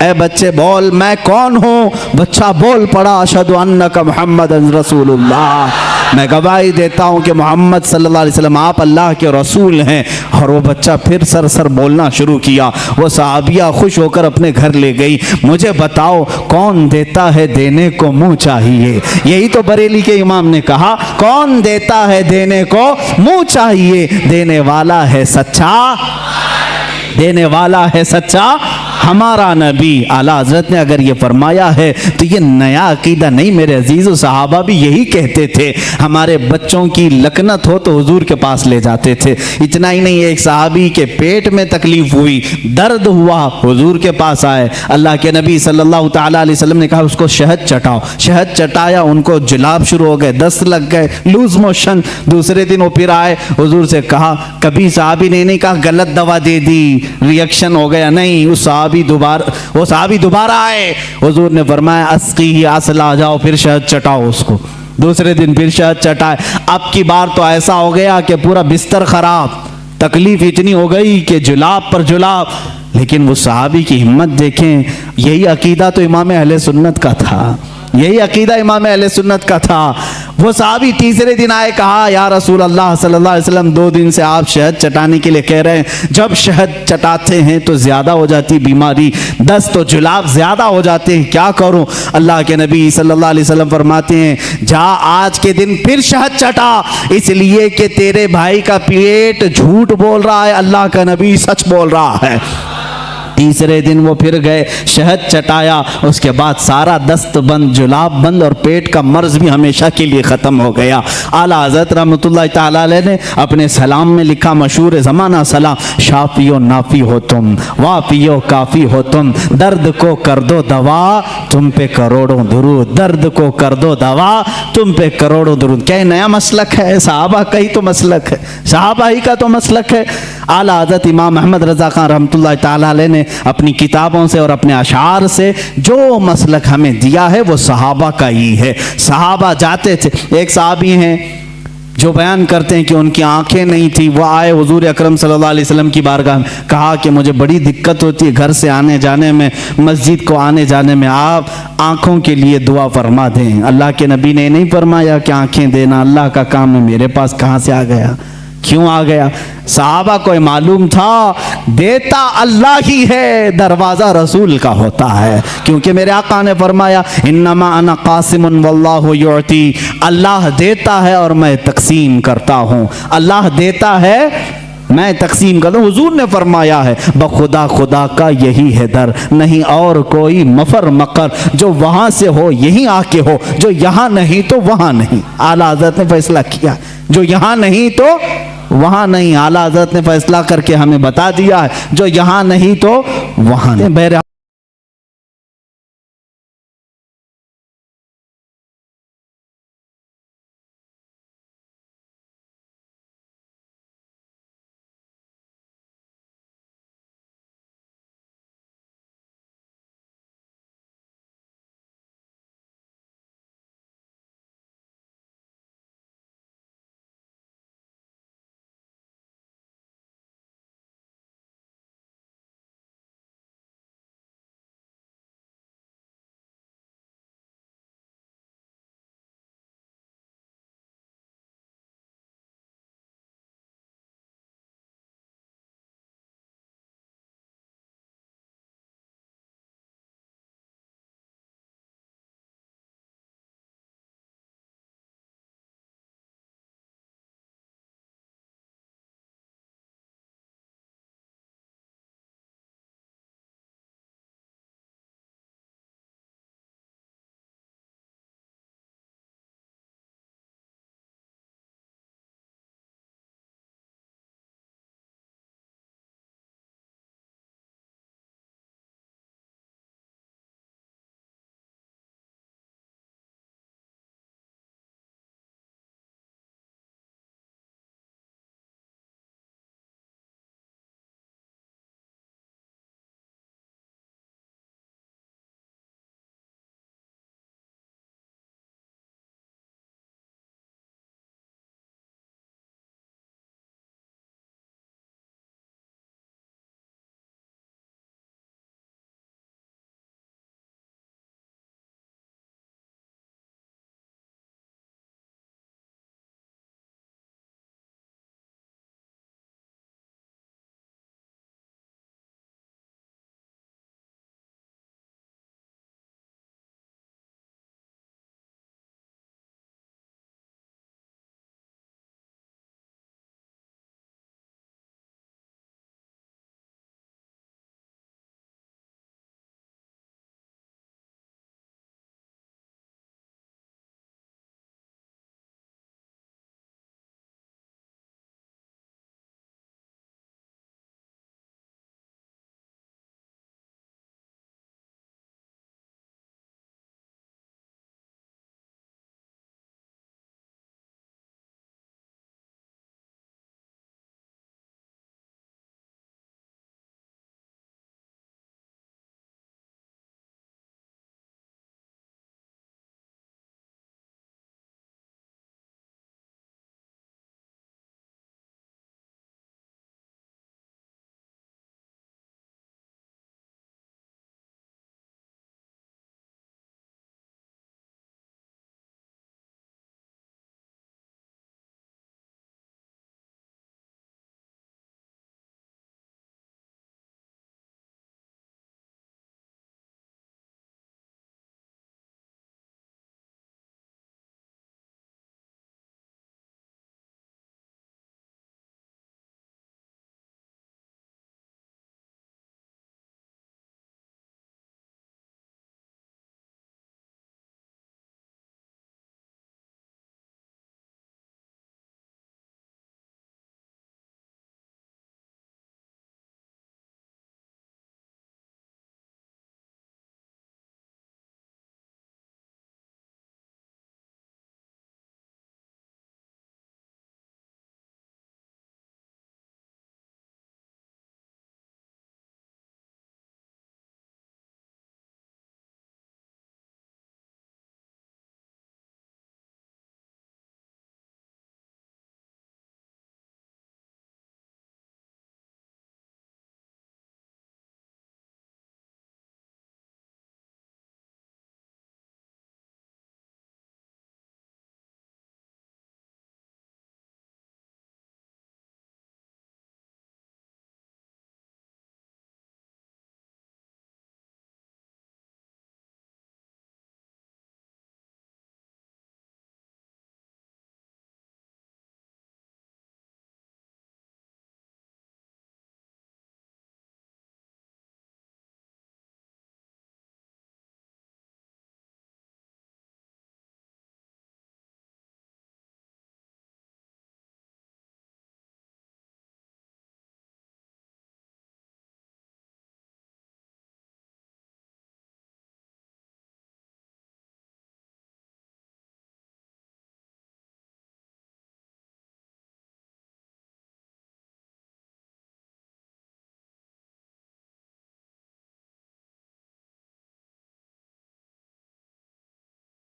ए बच्चे बोल मैं कौन हूँ? बच्चा बोल पड़ा, अशहदु अन्नका मुहम्मदन रसूलुल्लाह, मैं गवाही देता हूँ कि मोहम्मद सल्लल्लाहु अलैहि वसल्लम आप अल्लाह के रसूल हैं। और वो बच्चा फिर सर बोलना शुरू किया। वो सहाबिया खुश होकर अपने घर ले गई। मुझे बताओ कौन देता है देने को मुंह चाहिए? यही तो बरेली के इमाम ने कहा, कौन देता है देने को मुंह चाहिए? देने वाला है सच्चा, देने वाला है सच्चा हमारा नबी। आला हजरत ने अगर ये फरमाया है तो ये नया अकीदा नहीं मेरे अजीज़ों। सहाबा भी यही कहते थे, हमारे बच्चों की लकनत हो तो हुजूर के पास ले जाते थे। इतना ही नहीं, एक सहाबी के पेट में तकलीफ हुई, दर्द हुआ, हुजूर के पास आए। अल्लाह के नबी सल्लल्लाहु ताला अलैहि वसल्लम ने कहा उसको शहद चटाओ। शहद चटाया, उनको जुलाब शुरू हो गए, दस्त लग गए, लूज मोशन। दूसरे दिन वो फिर आए, हुजूर से कहा, कभी सहाबी ने नहीं कहा गलत दवा दे दी, रिएक्शन हो गया, नहीं। उस सहाबी दोबारा आए, हुजूर ने फरमाया अस्की ही असला, जाओ फिर शहद चटाओ उसको। दूसरे दिन फिर शहद चटाए। अब की बार तो ऐसा हो गया कि पूरा बिस्तर खराब, तकलीफ इतनी हो गई कि जुलाब पर जुलाब। लेकिन वो सहाबी की हिम्मत देखें, यही अकीदा तो इमाम अहले सुन्नत का था, यही अकीदा इमाम अहले सुन्नत का था। वो सहाबी तीसरे दिन आए, कहा या रसूल अल्लाह सल्लल्लाहु अलैहि वसल्लम 2 दिन से आप शहद चटाने के लिए कह रहे हैं, जब शहद चटाते हैं तो ज़्यादा हो जाती बीमारी, दस्त तो जुलाब ज़्यादा हो जाते हैं, क्या करूं? अल्लाह के नबी सल्लल्लाहु अलैहि वसल्लम फरमाते हैं, जा आज के दिन फिर शहद चटा, इसलिए कि तेरे भाई का पेट झूठ बोल रहा है, अल्लाह का नबी सच बोल रहा है। तीसरे दिन वो फिर गए, शहद चटाया, उसके बाद सारा दस्त बंद, जुलाब बंद और पेट का मर्ज भी हमेशा के लिए ख़त्म हो गया। आला हज़रत रहमतुल्लाह तआला अलैह ने अपने सलाम में लिखा, मशहूर ज़माना सलाम, शाफियो नाफी हो तुम, वाफियो काफ़ी हो तुम, दर्द को कर दो दवा, तुम पे करोड़ों दुरूद, दर्द को कर दो दवा, तुम पे करोड़ों दुरूद। क्या नया मसलक है? सहाबा का ही तो मसलक है, सहाबा ही का तो मसलक है। आला हज़रत इमाम अहमद रज़ा खान रहमतुल्लाह तआला अलैह ने अपनी किताबों से और अपने अशार से जो मसलक हमें दिया है वो सहाबा का ही है। सहाबा जाते थे, एक सहाबी हैं जो बयान करते हैं कि उनकी आंखें नहीं थी, वो आए हुजूर अकरम सल्लल्लाहु अलैहि वसल्लम की बारगाह में, कहा कि मुझे बड़ी दिक्कत होती है घर से आने जाने में, मस्जिद को आने जाने में, आप आंखों के लिए दुआ फरमा दें। अल्लाह के नबी ने नहीं फरमाया कि आंखें देना अल्लाह का काम है, मेरे पास कहाँ से आ गया, क्यों आ गया? सहाबा को मालूम था देता अल्लाह ही है, दरवाज़ा रसूल का होता है, क्योंकि मेरे आका ने फरमाया इन्नमा अना कासिमुन वल्लाहु युअती, अल्लाह देता है और मैं तकसीम करता हूँ, अल्लाह देता है मैं तकसीम करता हूँ। हुजूर ने फरमाया है बखुदा खुदा का यही है दर, नहीं और कोई मफर मकर, जो वहाँ से हो यहीं आके हो, जो यहाँ नहीं तो वहाँ नहीं। आला हज़रत ने फैसला किया, जो यहाँ नहीं तो वहाँ नहीं। आला हज़रत ने फैसला करके हमें बता दिया है, जो यहाँ नहीं तो वहाँ नहीं।